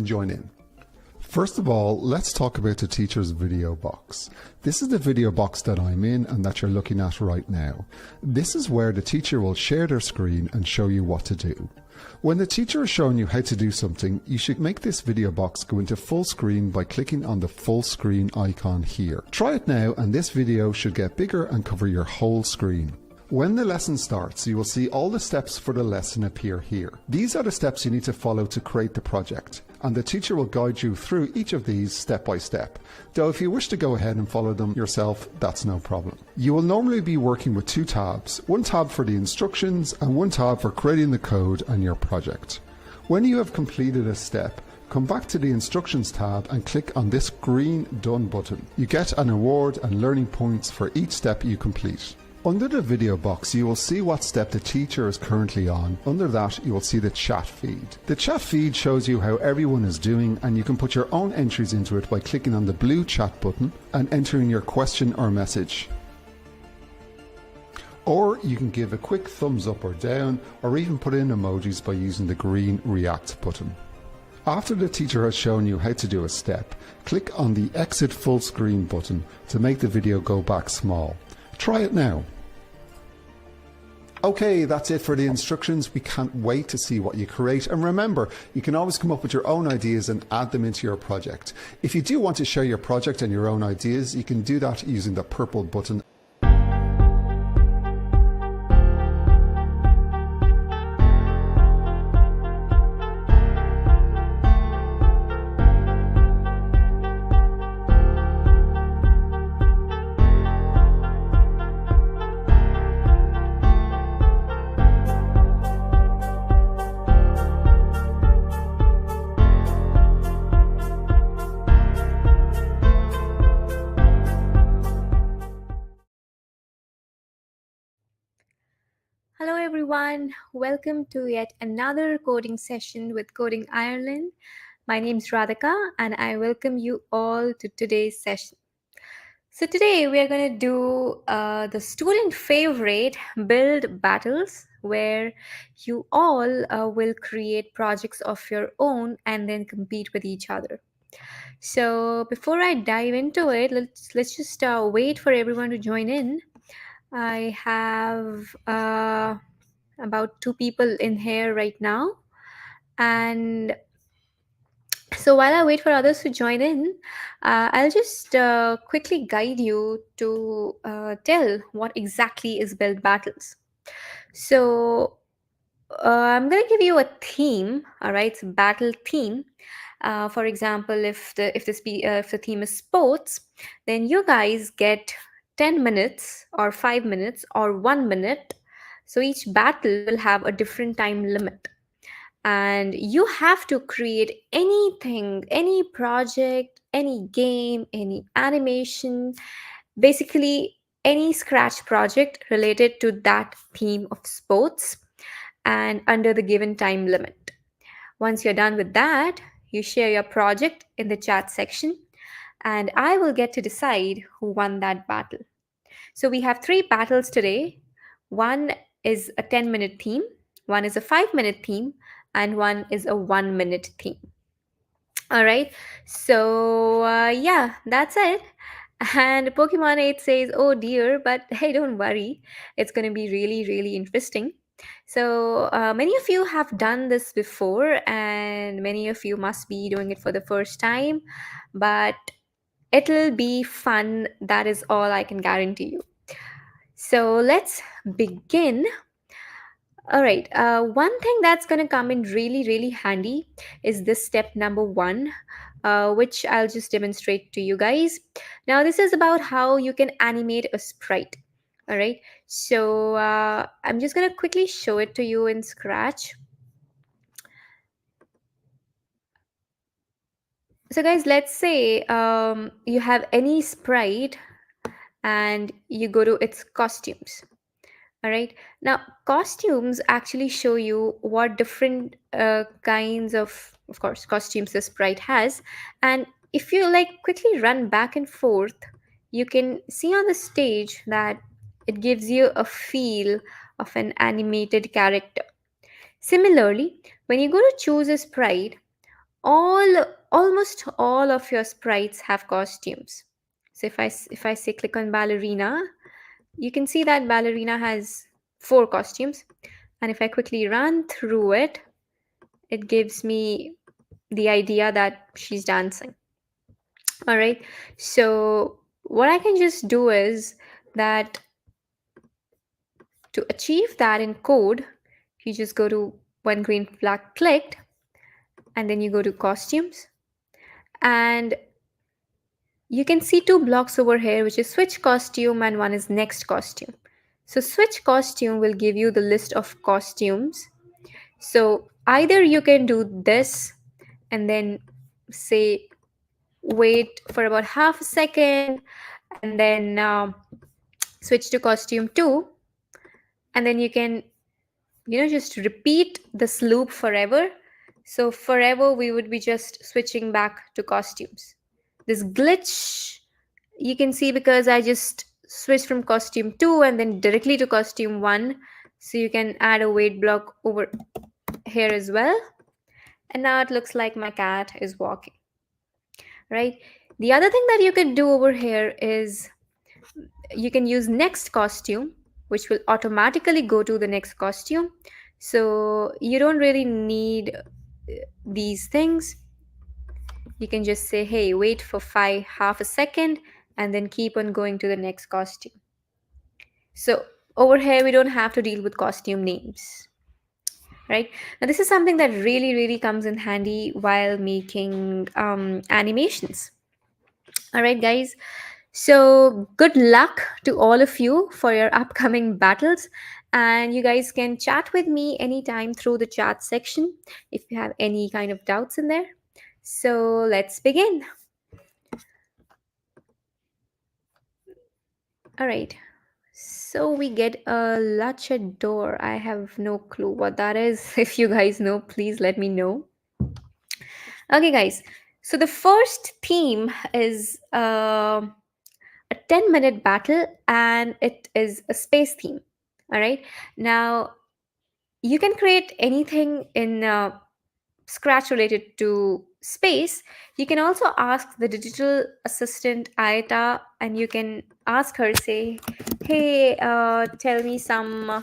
join in. First of all, let's talk about the teacher's video box. This is the video box that I'm in and that you're looking at right now. This is where the teacher will share their screen and show you what to do. When the teacher is showing you how to do something, you should make this video box go into full screen by clicking on the full screen icon here. Try it now and this video should get bigger and cover your whole screen. When the lesson starts, you will see all the steps for the lesson appear here. These are the steps you need to follow to create the project, and the teacher will guide you through each of these step by step. Though if you wish to go ahead and follow them yourself, that's no problem. You will normally be working with two tabs, one tab for the instructions and one tab for creating the code and your project. When you have completed a step, come back to the instructions tab and click on this green done button. You get an award and learning points for each step you complete. Under the video box, you will see what step the teacher is currently on. Under that, you will see the chat feed. The chat feed shows you how everyone is doing, and you can put your own entries into it by clicking on the blue chat button and entering your question or message. Or you can give a quick thumbs up or down, or even put in emojis by using the green react button. After the teacher has shown you how to do a step, click on the exit full screen button to make the video go back small. Try it now. Okay, that's it for the instructions. We can't wait to see what you create. And remember, you can always come up with your own ideas and add them into your project. If you do want to share your project and your own ideas, you can do that using the purple button. Hello everyone, welcome to yet another coding session with Coding Ireland. My name is Radhika and I welcome you all to today's session. So today we are going to do the student favorite build battles where you all will create projects of your own and then compete with each other. So before I dive into it, let's just wait for everyone to join in. I have about 2 people in here right now. And so while I wait for others to join in, I'll just quickly guide you to tell what exactly is build battles. So I'm going to give you a theme, all right? It's a battle theme. For example, if the theme is sports, then you guys get 10 minutes or 5 minutes or 1 minute. So each battle will have a different time limit. And you have to create anything, any project, any game, any animation, basically any scratch project related to that theme of sports and under the given time limit. Once you're done with that, you share your project in the chat section and I will get to decide who won that battle. So we have 3 battles today. One is a 10-minute theme, one is a 5-minute theme, and one is a 1-minute theme. All right, so yeah, that's it. And Pokemon 8 says, oh dear, but hey, don't worry. It's going to be really, really interesting. So many of you have done this before, and many of you must be doing it for the first time, but it'll be fun. That is all I can guarantee you. So let's begin. All right. One thing that's going to come in really, really handy is this step number 1, which I'll just demonstrate to you guys. Now, this is about how you can animate a sprite. All right. So I'm just going to quickly show it to you in Scratch. So guys, let's say you have any sprite and you go to its costumes. All right. Now, costumes actually show you what different kinds of course, costumes the sprite has. And if you like quickly run back and forth, you can see on the stage that it gives you a feel of an animated character. Similarly, when you go to choose a sprite, all almost all of your sprites have costumes. So if I say click on ballerina, you can see that ballerina has four costumes. And if I quickly run through it, it gives me the idea that she's dancing. All right. So what I can just do is that to achieve that in code, you just go to one green flag clicked, and then you go to costumes, and you can see two blocks over here, which is switch costume and one is next costume. So switch costume will give you the list of costumes. So either you can do this and then say wait for about half a second, and then switch to costume 2, and then you can just repeat this loop forever. So forever we would be just switching back to costumes. This glitch you can see because I just switched from costume 2 and then directly to costume 1. So you can add a wait block over here as well. And now it looks like my cat is walking, right? The other thing that you could do over here is you can use next costume, which will automatically go to the next costume. So you don't really need these things. You can just say, hey, wait for half a second, and then keep on going to the next costume. So over here, we don't have to deal with costume names, right? Now, this is something that really comes in handy while making animations. All right, guys. So, good luck to all of you for your upcoming battles. And you guys can chat with me anytime through the chat section if you have any kind of doubts in there. So, let's begin. All right. So, we get a luchador. I have no clue what that is. If you guys know, please let me know. Okay, guys. So, the first theme is a 10-minute battle, and it is a space theme. All right. Now, you can create anything in Scratch related to space. You can also ask the digital assistant Ayata, and you can ask her, say, hey, tell me some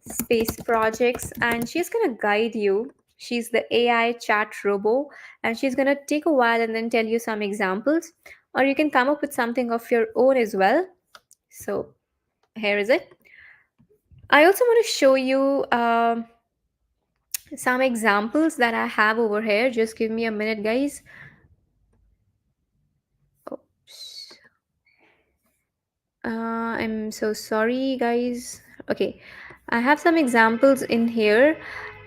space projects, and she's going to guide you. She's the AI chat robo, and she's going to take a while and then tell you some examples, or you can come up with something of your own as well. So here is it. I also want to show you some examples that I have over here. Just give me a minute, guys. Oops. I'm so sorry, guys. Okay, I have some examples in here.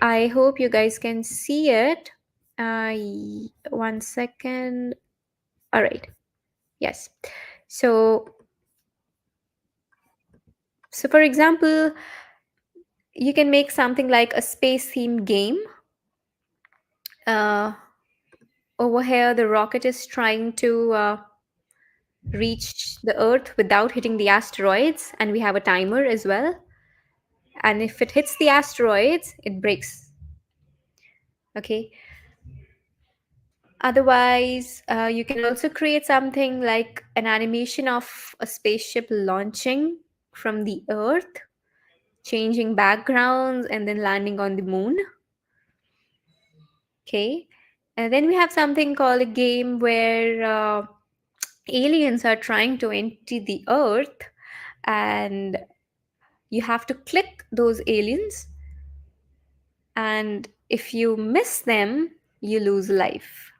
I hope you guys can see it. 1 second. All right. Yes. So, for example, you can make something like a space theme game. Uh, Over here, the rocket is trying to reach the Earth without hitting the asteroids, and we have a timer as well. And if it hits the asteroids, it breaks. Okay. Otherwise, you can also create something like an animation of a spaceship launching from the Earth, changing backgrounds, and then landing on the moon. Okay. And then we have something called a game where aliens are trying to enter the Earth, and you have to click those aliens, and if you miss them, you lose life.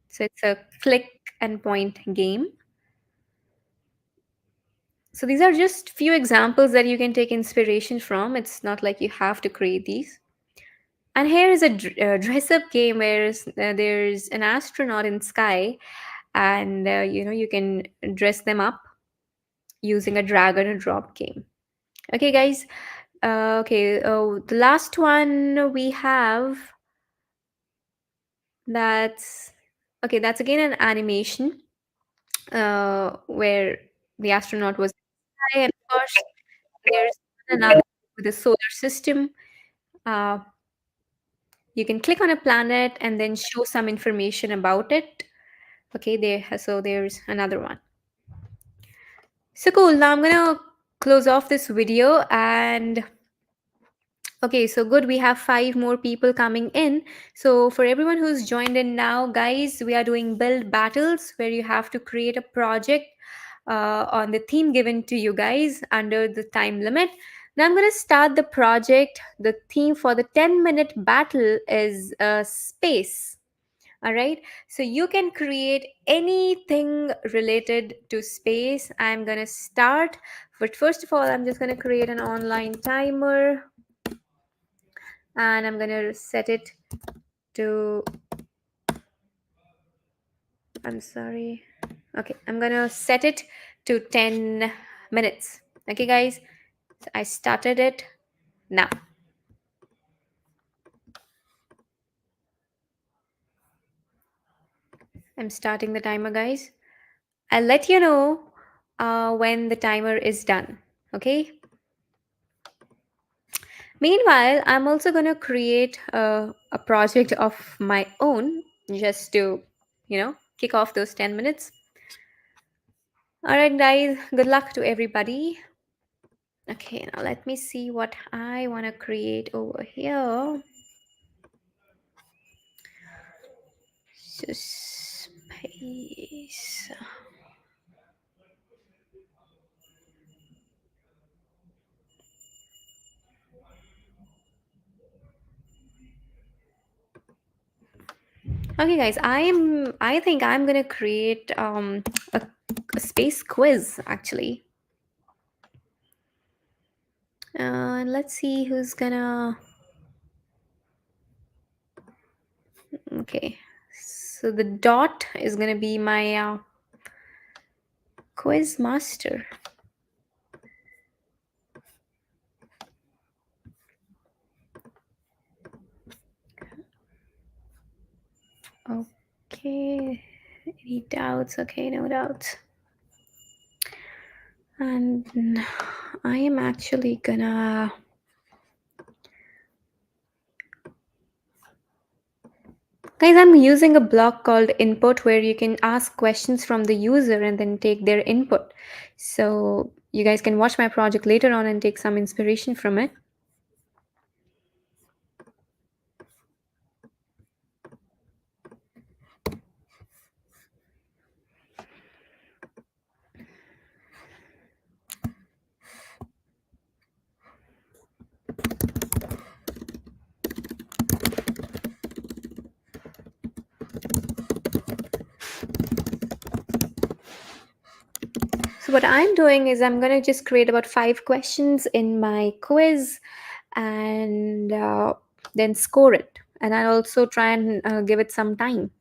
So it's a click and point game. So these are just few examples that you can take inspiration from. It's not like you have to create these. And here is a dress up game where there's an astronaut in sky, and you can dress them up using a drag and a drop game. Okay, guys. Okay, the last one we have, that's okay, that's again an animation where the astronaut was high, and of course there's another with the solar system. Uh, You can click on a planet and then show some information about it. Okay, there's another one. So cool. Now I'm gonna close off this video and okay, so good. We have five more people coming in. So, for everyone who's joined in now, guys, we are doing build battles where you have to create a project on the theme given to you guys under the time limit. Now, I'm going to start the project. The theme for the 10-minute battle is space. All right, so you can create anything related to space. I'm going to start, but first of all, I'm just going to create an online timer and I'm gonna set it to, I'm sorry, okay, I'm gonna set it to 10 minutes. Okay, guys, so I started it now. I'm starting the timer, guys. I'll let you know when the timer is done. Okay. Meanwhile, I'm also gonna create a project of my own just to, kick off those 10 minutes. All right, guys. Good luck to everybody. Okay, now let me see what I want to create over here. So space. Okay, guys, I think I'm gonna create a space quiz actually. Let's see who's gonna. Okay, so the dot is gonna be my quiz master. Okay, any doubts? Okay, no doubts. And I am actually gonna. Guys, I'm using a block called input where you can ask questions from the user and then take their input. So you guys can watch my project later on and take some inspiration from it. So what I'm doing is I'm going to just create about 5 questions in my quiz and then score it. And I'll also try and give it some time.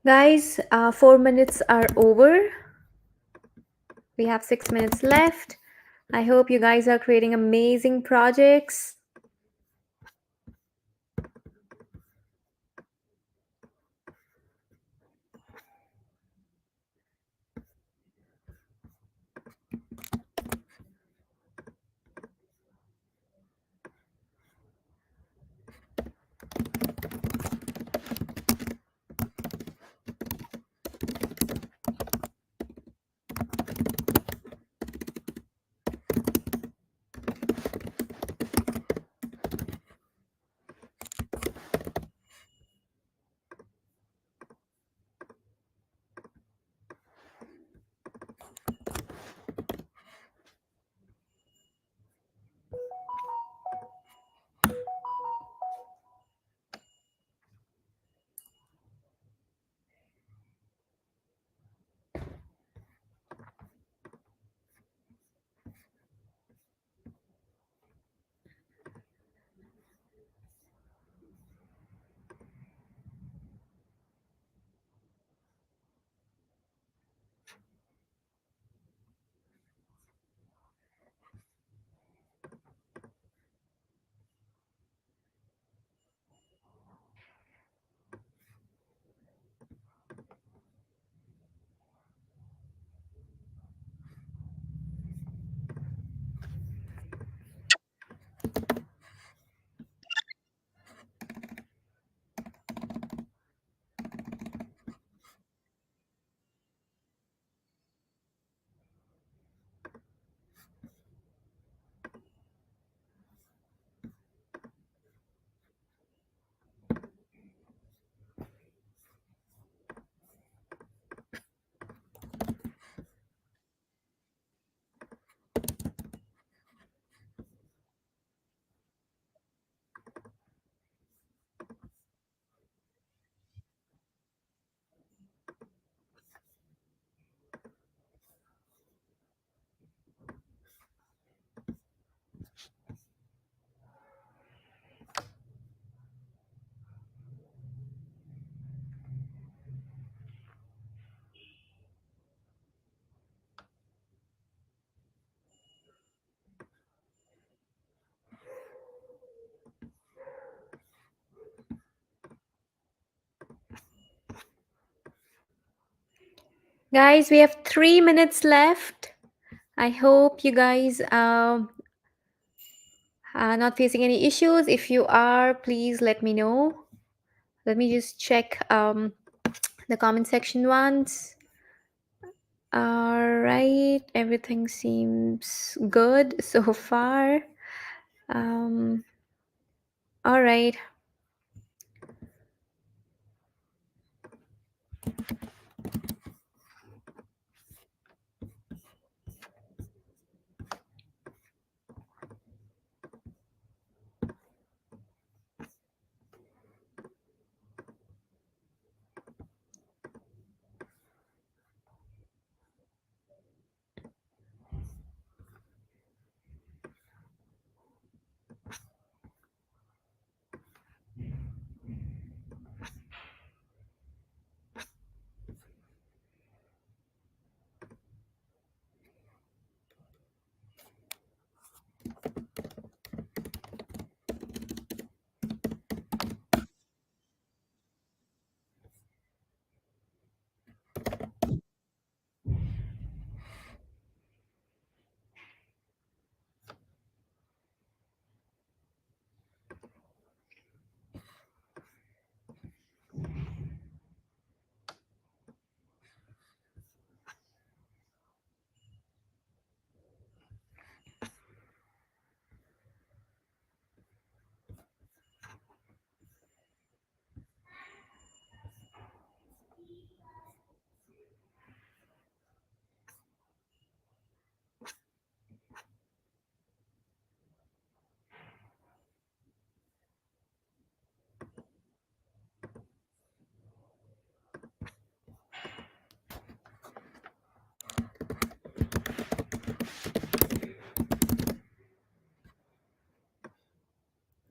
Guys, 4 minutes are over. We have 6 minutes left. I hope you guys are creating amazing projects. Guys, we have 3 minutes left. I hope you guys are not facing any issues. If you are, please let me know. Let me just check the comment section once. All right, everything seems good so far. All right.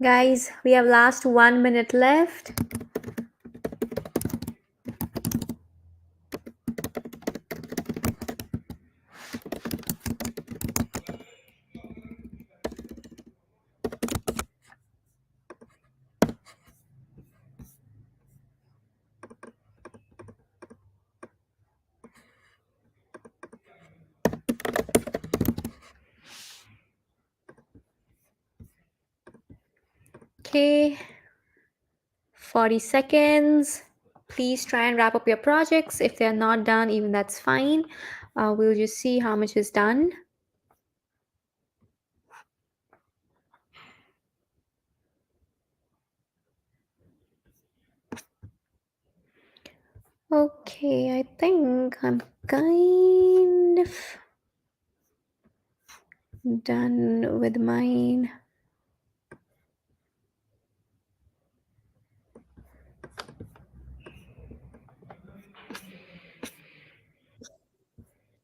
Guys, we have last 1 minute left. Okay, 40 seconds. Please try and wrap up your projects. If they're not done, even that's fine. We'll just see how much is done. Okay, I think I'm kind of done with mine.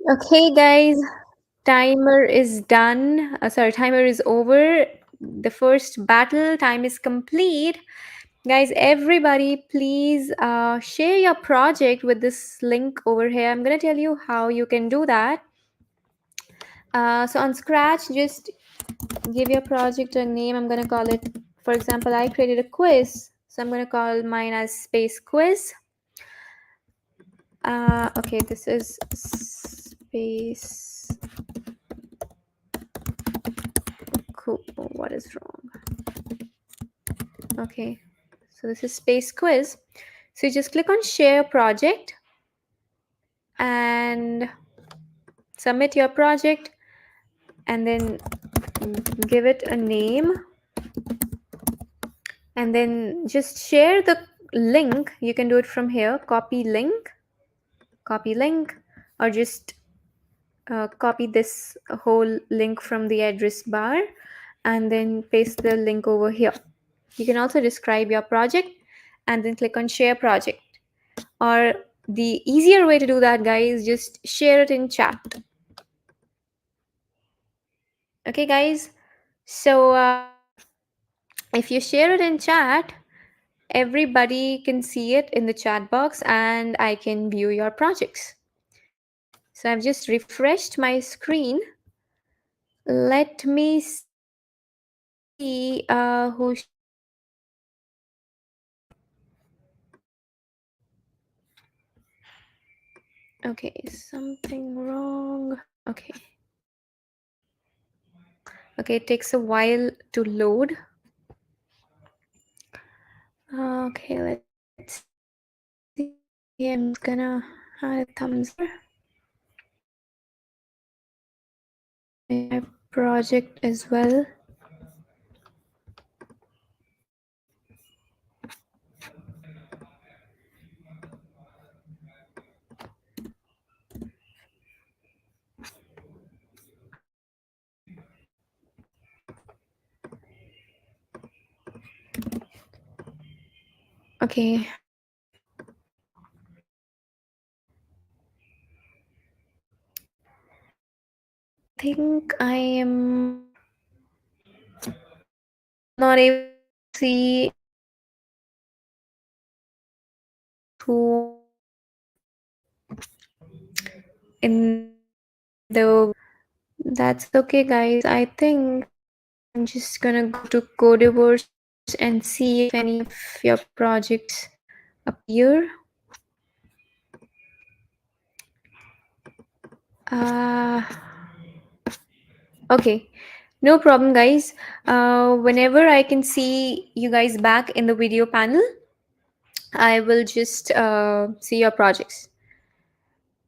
Okay, guys, timer is done. Sorry, timer is over. The first battle time is complete. Guys, everybody, please share your project with this link over here. I'm going to tell you how you can do that. So on Scratch, just give your project a name. I'm going to call it, for example, I created a quiz. So I'm going to call mine as Space Quiz. Okay, this is Space. Cool. What is wrong? Okay, so this is Space Quiz. So you just click on Share Project and submit your project, and then give it a name, and then just share the link. You can do it from here. Copy link, or just copy this whole link from the address bar and then paste the link over here. You can also describe your project and then click on Share Project. Or the easier way to do that, guys, just share it in chat. Okay, guys. So if you share it in chat, everybody can see it in the chat box and I can view your projects. So I've just refreshed my screen. Let me see who shared it. Okay, something wrong. Okay. Okay, it takes a while to load. Okay, let's see. I'm just gonna add a thumbs up here. My project as well. Okay. I think I am not able to see who in the. That's okay, guys. I think I'm just gonna go to Codeverse and see if any of your projects appear. Uh, okay, no problem, guys. Whenever I can see you guys back in the video panel, I will just see your projects.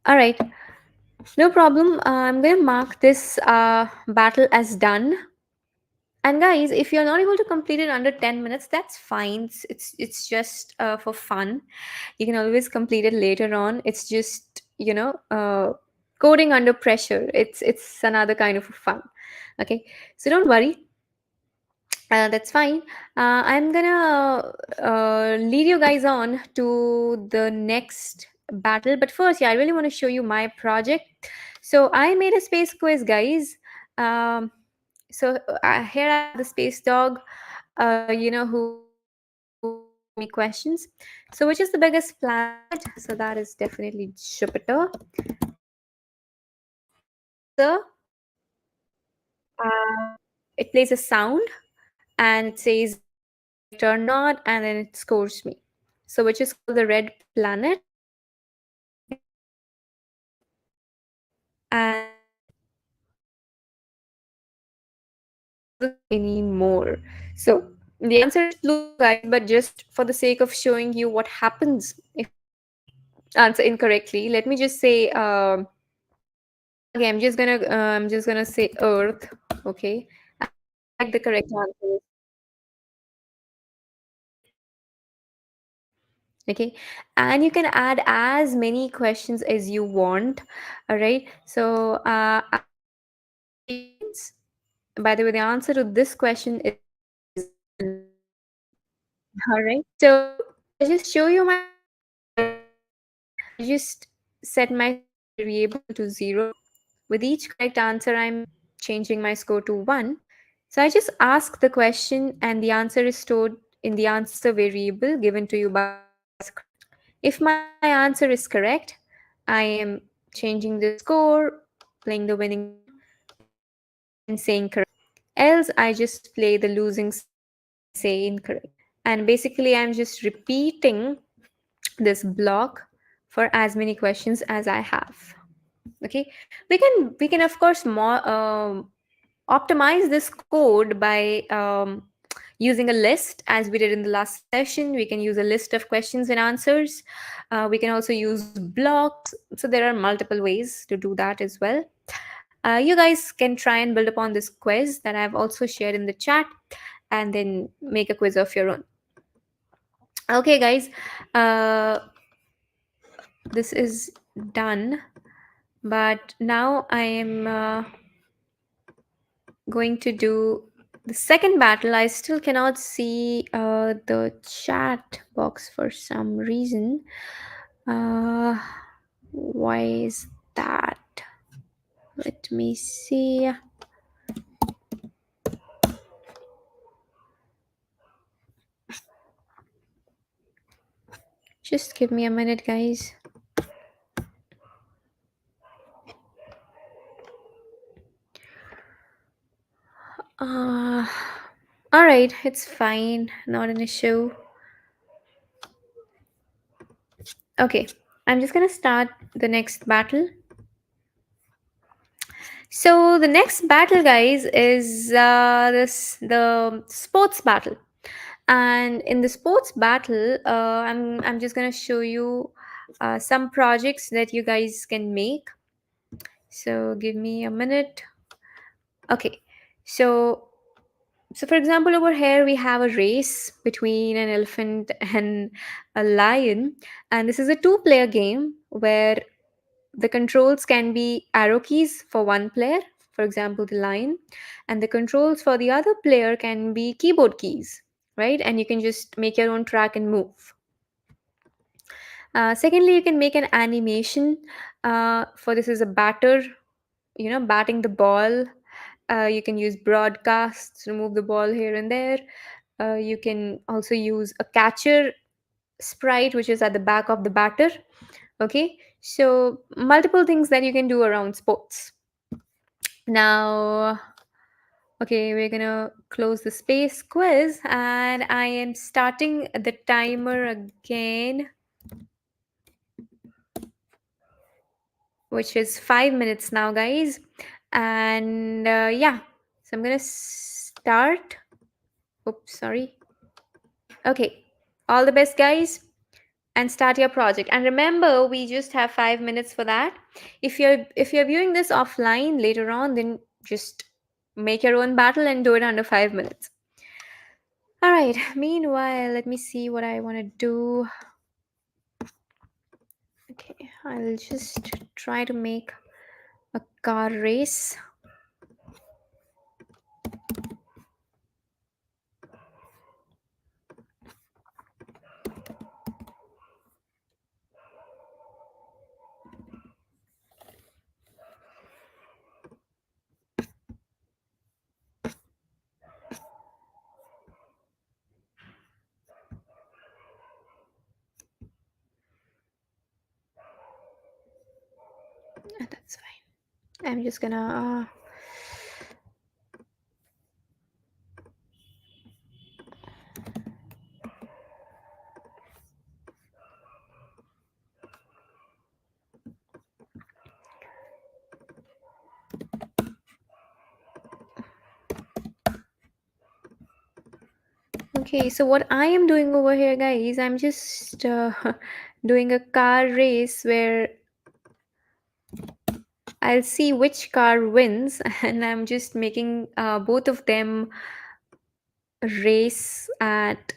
All right, no problem. I'm going to mark this battle as done. And guys, if you're not able to complete it under 10 minutes, that's fine. It's just for fun. You can always complete it later on. It's just, coding under pressure. It's another kind of fun. Okay, so don't worry. That's fine. I'm gonna lead you guys on to the next battle. But first, yeah, I really want to show you my project. So I made a space quiz, guys. Um, so here I have the space dog, who asked me questions. So which is the biggest planet? So that is definitely Jupiter. Answer. It plays a sound and it says correct or not, and then it scores me. So which is called the red planet. And any more. So The answer is clue, guys, but just for the sake of showing you what happens if you answer incorrectly, let me just say. Okay, I'm just gonna say Earth. Okay, and if you select the correct answer, okay, and you can add as many questions as you want. All right, so I will just show you my screens. By the way, the answer to this question is line. All right, so I'll just show you my screen where I just set my score variable to 0. With each correct answer, I'm changing my score to 1. So I just ask the question, and the answer is stored in the answer variable given to you by the screen. If my answer is correct, I am changing the score, playing the winning sound, and saying correct. Else, I just play the losing sound and say incorrect. And basically, I'm just repeating this block for as many questions as I have. Okay, we can of course more optimize this code by using a list as we did in the last session. We can use a list of questions and answers. We can also use blocks. So there are multiple ways to do that as well. You guys can try and build upon this quiz that I've also shared in the chat, and then make a quiz of your own. Okay, guys, uh, this is done, but now I am going to do the second battle. I still cannot see the chat box for some reason. Uh, why is that? Let me see. Just give me a minute, guys. Uh, all right, it's fine, not an issue. Okay, I'm just gonna start the next battle. So the next battle, guys, is the sports battle. And in the sports battle, I'm just gonna show you some projects that you guys can make. So give me a minute. Okay, so for example, over here we have a race between an elephant and a lion, and this is a two-player game where the controls can be arrow keys for one player, for example, the lion, and the controls for the other player can be keyboard keys, right? And you can just make your own track and move. Secondly, you can make an animation. For this is a batter, batting the ball. You can use broadcasts to move the ball here and there. You can also use a catcher sprite, which is at the back of the batter. Okay, so multiple things that you can do around sports. Now, okay, we're gonna close the space quiz, and I am starting the timer again, which is 5 minutes now, guys. And yeah, so I'm gonna start. Oops, sorry. Okay, all the best, guys, and start your project. And remember, we just have 5 minutes for that. If you're viewing this offline later on, then just make your own battle and do it under 5 minutes. All right, meanwhile, let me see what I want to do. Okay, I'll just try to make a car race. That's fine. I'm just gonna Okay, so what I am doing over here, guys, I'm just doing a car race where I'll see which car wins, and I'm just making both of them race at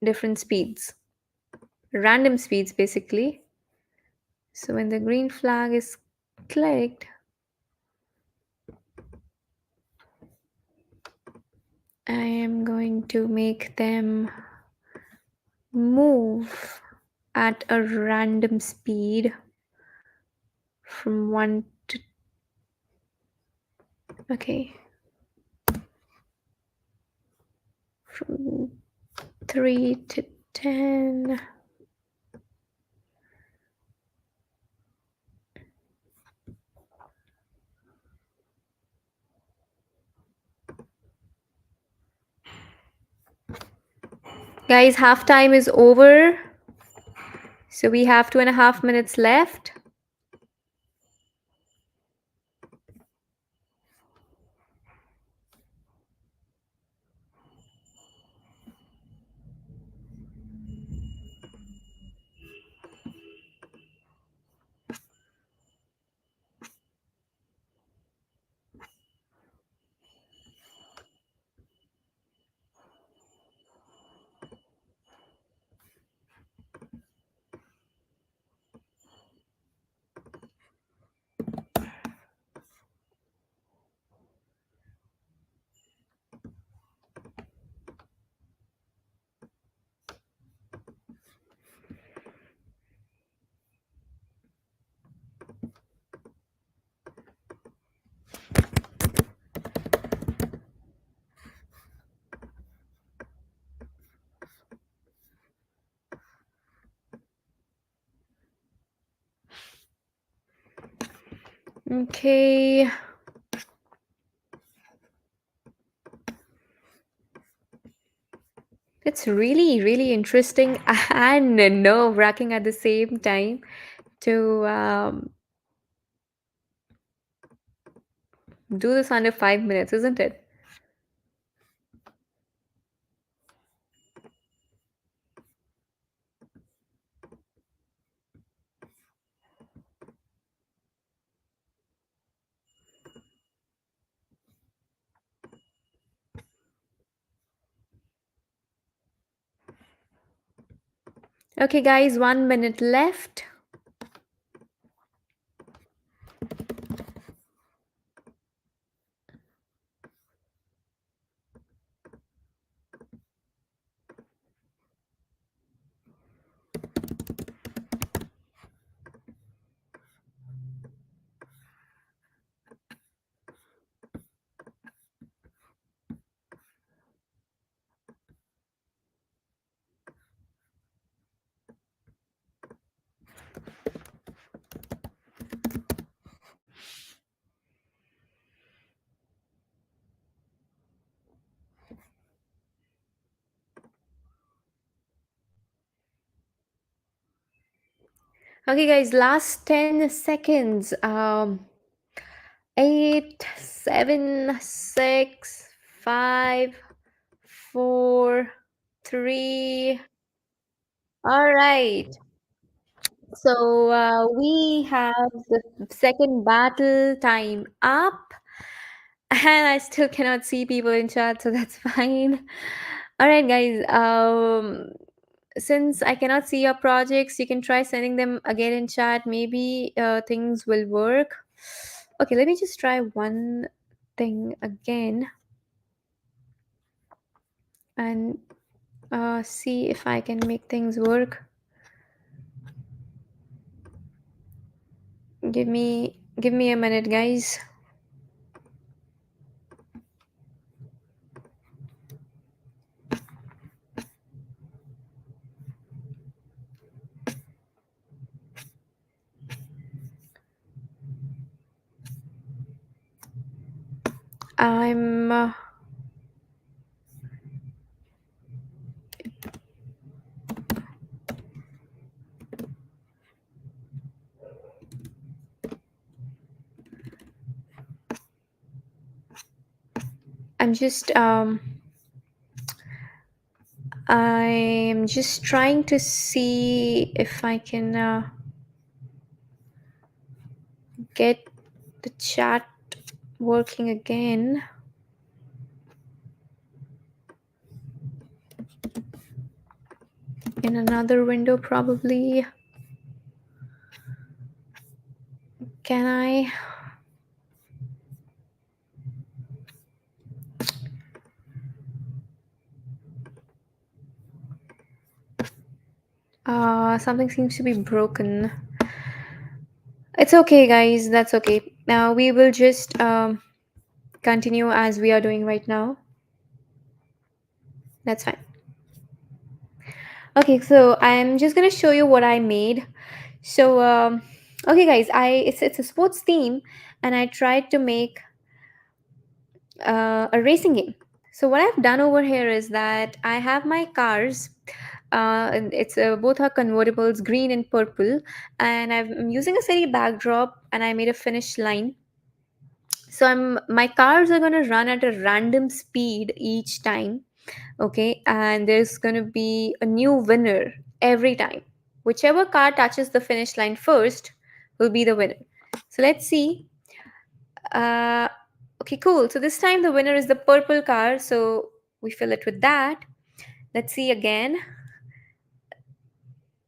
different speeds, random speeds basically. So when the green flag is clicked, I am going to make them move at a random speed from 1 to, okay, from 3 to 10. Guys, halftime is over. So we have 2.5 minutes left. Okay. It's really, really interesting and nerve wracking at the same time to do this under 5 minutes, isn't it? Okay, guys, 1 minute left. Okay, guys, last 10 seconds. 8, 7, 6, 5, 4, 3. All right. So we have the second battle time up, and I still cannot see people in chat, so that's fine. All right, guys. Since I cannot see your projects, you can try sending them again in chat. Maybe things will work. Okay, let me just try one thing again and see if I can make things work. Give me a minute, guys. I'm I'm just I'm just trying to see if I can get the chat working again in another window, probably. Can I? Something seems to be broken. It's okay, guys. That's okay. Now we will just continue as we are doing right now. That's fine. Okay, so I'm just gonna show you what I made. So, okay, guys, it's a sports theme, and I tried to make a racing game. So what I've done over here is that I have my cars. And it's both are convertibles, green and purple, and I'm using a city backdrop, and I made a finish line. So my cars are gonna run at a random speed each time, okay, and there's gonna be a new winner every time. Whichever car touches the finish line first will be the winner. So let's see. Uh, okay, cool. So this time the winner is the purple car. So we fill it with that. Let's see again.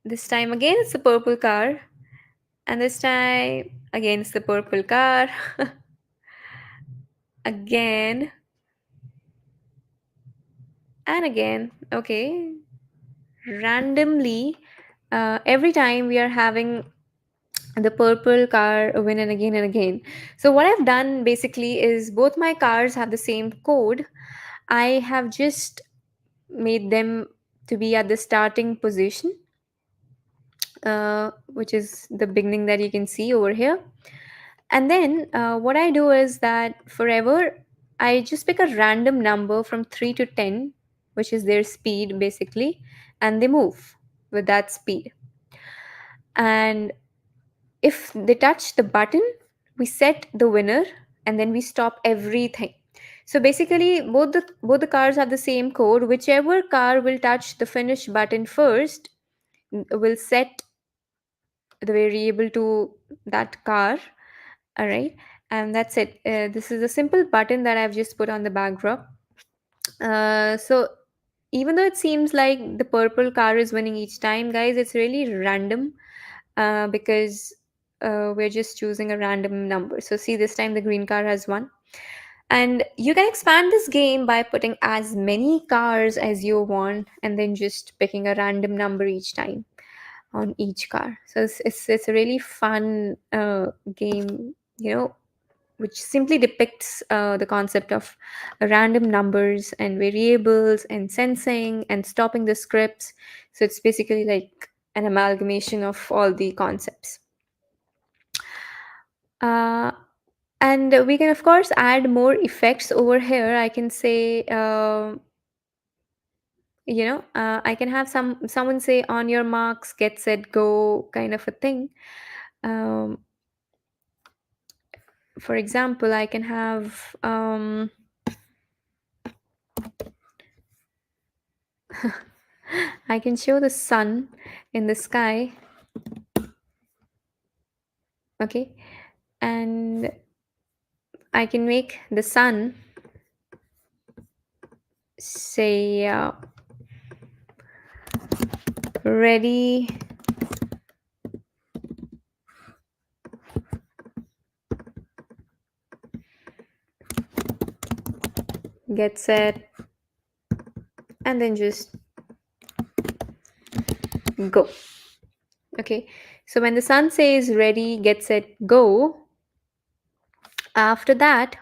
This time again it's the purple car. And this time again it's the purple car. Again and again. Okay. Randomly, every time we are having the purple car win and again and again. So what I've done basically is both my cars have the same code. I have just made them to be at the starting position, which is the beginning that you can see over here. And then what I do is that forever I just pick a random number from 3 to 10, which is their speed basically, and they move with that speed. And if they touch the button, we set the winner, and then we stop everything. So basically both the cars have the same code. Whichever car will touch the finish button first will set the variable to that car. All right, and that's it. This is a simple button that I've just put on the backdrop. So even though it seems like the purple car is winning each time, guys, it's really random, because we're just choosing a random number. So see, this time the green car has won. And you can expand this game by putting as many cars as you want, and then just picking a random number each time on each car. So it's a really fun game, which simply depicts the concept of random numbers and variables and sensing and stopping the scripts. So it's basically like an amalgamation of all the concepts. Uh, and we can, of course, add more effects over here. I can say, I can have someone say, "On your marks, get set, go," kind of a thing. Um, for example, I can have. I can show the sun in the sky, okay, and I can make the sun say, ready, get set, and then just go. Okay, so when the sun says ready, get set, go, after that,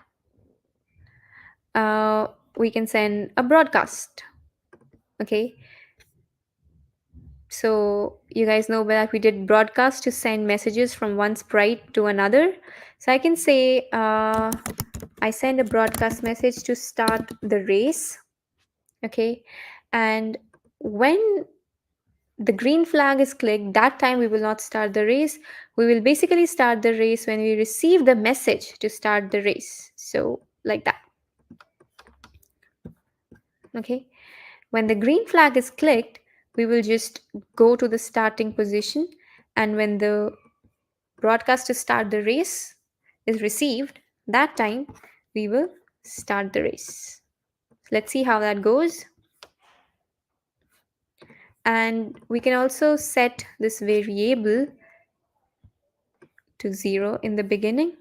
we can send a broadcast. Okay, so you guys know that we did broadcast to send messages from one sprite to another. So I can say, I send a broadcast message to start the race. Okay, and when the green flag is clicked, that time we will not start the race. We will basically start the race when we receive the message to start the race. So like that. Okay, When the green flag is clicked, we will just go to the starting position, and when the broadcast to start the race is received, that time we will start the race. Let's see how that goes. And we can also set this variable to 0 in the beginning.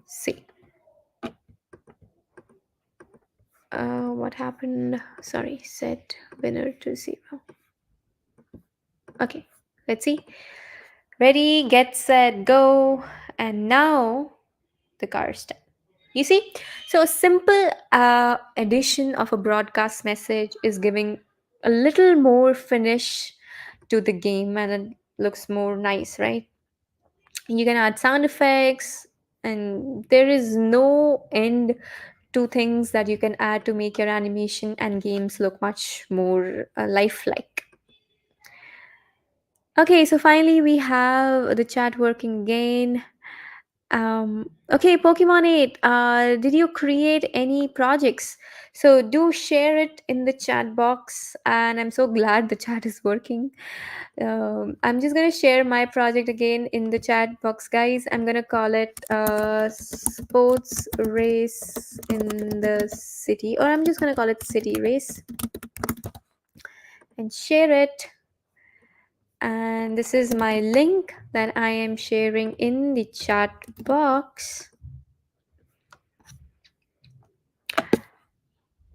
See, what happened? Sorry, set winner to 0. Okay, let's see. Ready, get set, go. And now the car start. You see? So a simple addition of a broadcast message is giving a little more finish to the game, and it looks more nice, right? You can add sound effects, and there is no end to things that you can add to make your animation and games look much more lifelike. Okay, so finally we have the chat working again. Okay, Pokemon 8, did you create any projects? So do share it in the chat box, and I'm so glad the chat is working. I'm just gonna share my project again in the chat box, guys. I'm gonna call it Sports Race in the City, or I'm just gonna call it City Race and share it. And this is my link that I am sharing in the chat box.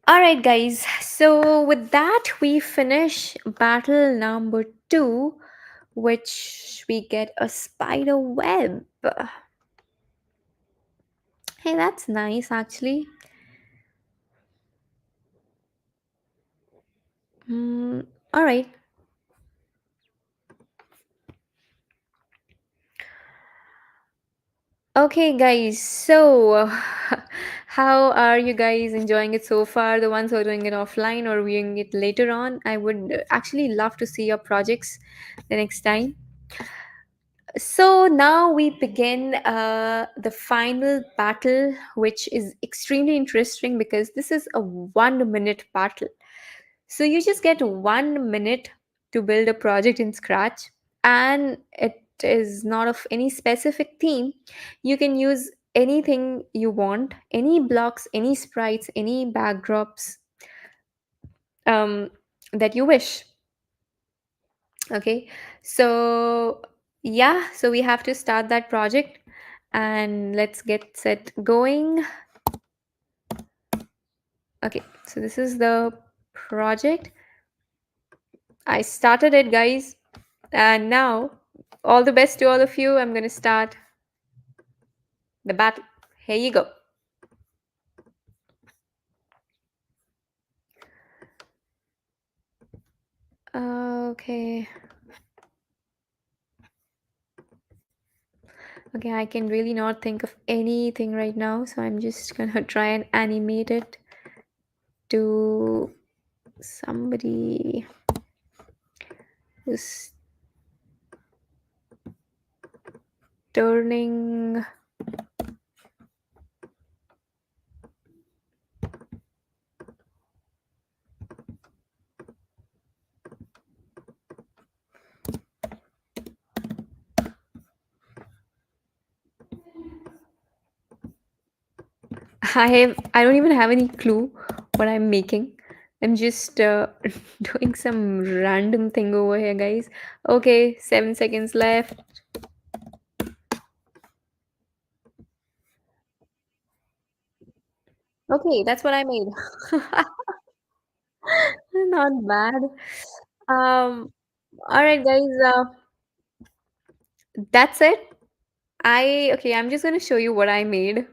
All right, guys. So with that, we finish battle number 2, which we get a spider web. Hey, that's nice, actually. All right. Okay, guys. So, how are you guys enjoying it so far? The ones who are doing it offline or viewing it later on, I would actually love to see your projects the next time. So now we begin the final battle, which is extremely interesting because this is a 1 minute battle. So you just get 1 minute to build a project in Scratch, and it is not of any specific theme. You can use anything you want, any blocks, any sprites, any backdrops um, that you wish. Okay, so yeah, so we have to start that project, and let's get set going. Okay, so this is the project. I started it, guys, and now all the best to all of you. I'm gonna start the battle. Here you go. Okay. Okay, I can really not think of anything right now, so I'm just gonna try and animate it to somebody who's turning. I don't even have any clue what I'm making. I'm just doing some random thing over here, guys. Okay, 7 seconds left. Okay, that's what I made. Not bad. All right, guys. That's it. I'm just gonna show you what I made.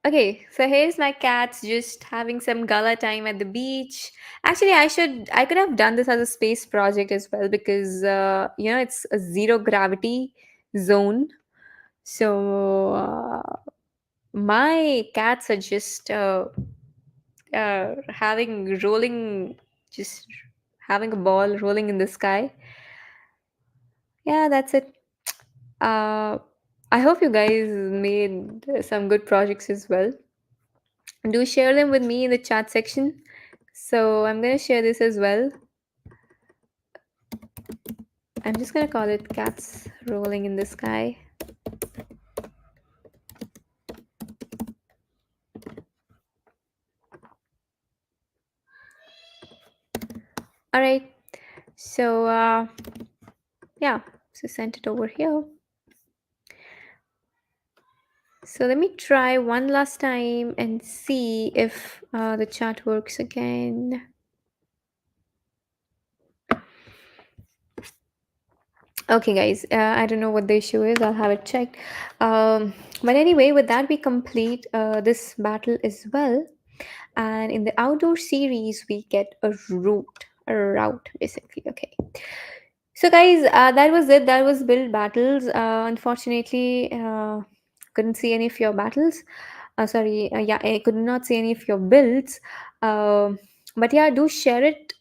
Okay, so here's my cats just having some gala time at the beach. Actually, I could have done this as a space project as well because it's a zero gravity zone. So my cats are just having rolling, just having a ball rolling in the sky. Yeah, that's it. Uh, I hope you guys made some good projects as well. Do share them with me in the chat section. So I'm going to share this as well. I'm just going to call it cats rolling in the sky. All right. So, yeah, so sent it over here. So let me try one last time and see if the chat works again. Okay, guys, I don't know what the issue is. I'll have it checked. But anyway, with that, we complete this battle as well. And in the outdoor series, we get a route basically. Okay. So, guys, that was it. That was build battles. Unfortunately, couldn't see any of your battles. Sorry, yeah, I could not see any of your builds. But yeah, do share it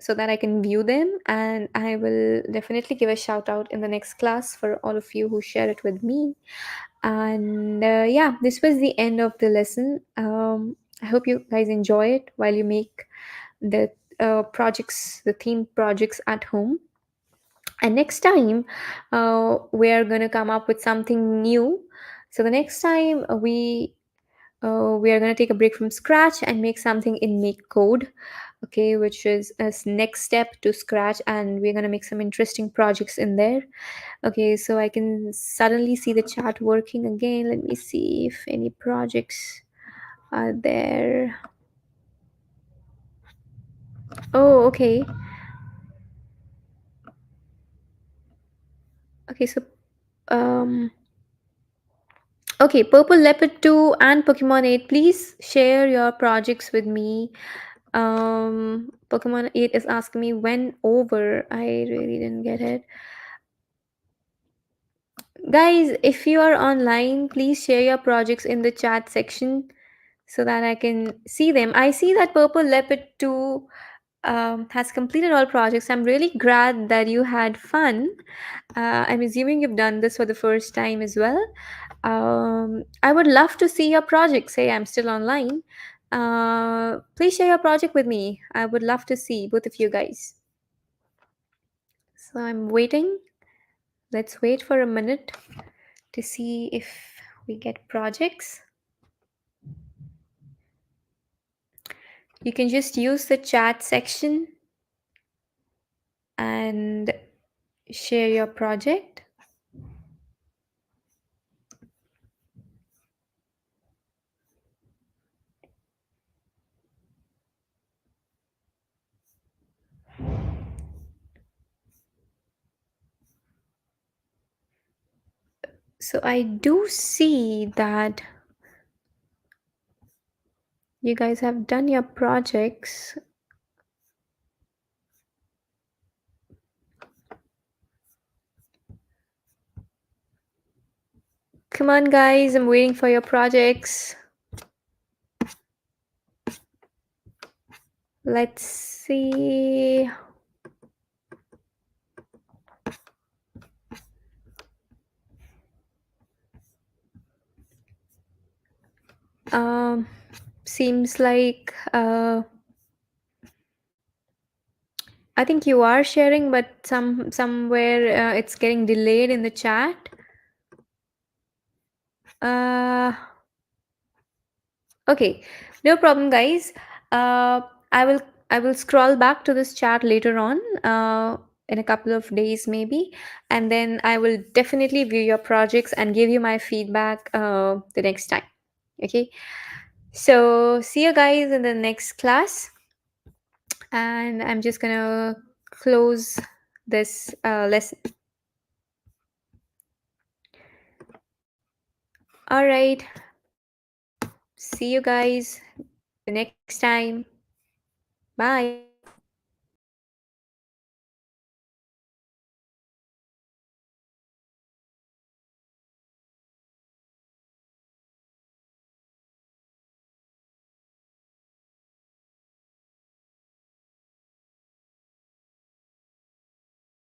so that I can view them, and I will definitely give a shout out in the next class for all of you who share it with me. And yeah, this was the end of the lesson. I hope you guys enjoy it while you make the projects, the theme projects at home. And next time, we're gonna come up with something new. So the next time we are gonna take a break from scratch and make something in make code, okay, which is a next step to scratch, and we're gonna make some interesting projects in there. Okay, so I can suddenly see the chat working again. Let me see if any projects are there. Oh, okay. Okay, so um okay, Purple Leopard 2 and Pokemon 8, please share your projects with me. Pokemon 8 is asking me when over. I really didn't get it. Guys, if you are online, please share your projects in the chat section so that I can see them. I see that Purple Leopard 2 has completed all projects. I'm really glad that you had fun. I'm assuming you've done this for the first time as well. I would love to see your project. Say I'm still online. Please share your project with me. I would love to see both of you guys. So I'm waiting. Let's wait for a minute to see if we get projects. You can just use the chat section and share your project. So I do see that you guys have done your projects. Come on, guys, I'm waiting for your projects. Let's see. Um, seems like I think you are sharing, but somewhere it's getting delayed in the chat. Uh, okay, no problem, guys. Uh, I will I will scroll back to this chat later on. In a couple of days maybe, and then I will definitely view your projects and give you my feedback the next time. Okay, so see you guys in the next class, and I'm just gonna close this lesson. All right, see you guys the next time. Bye.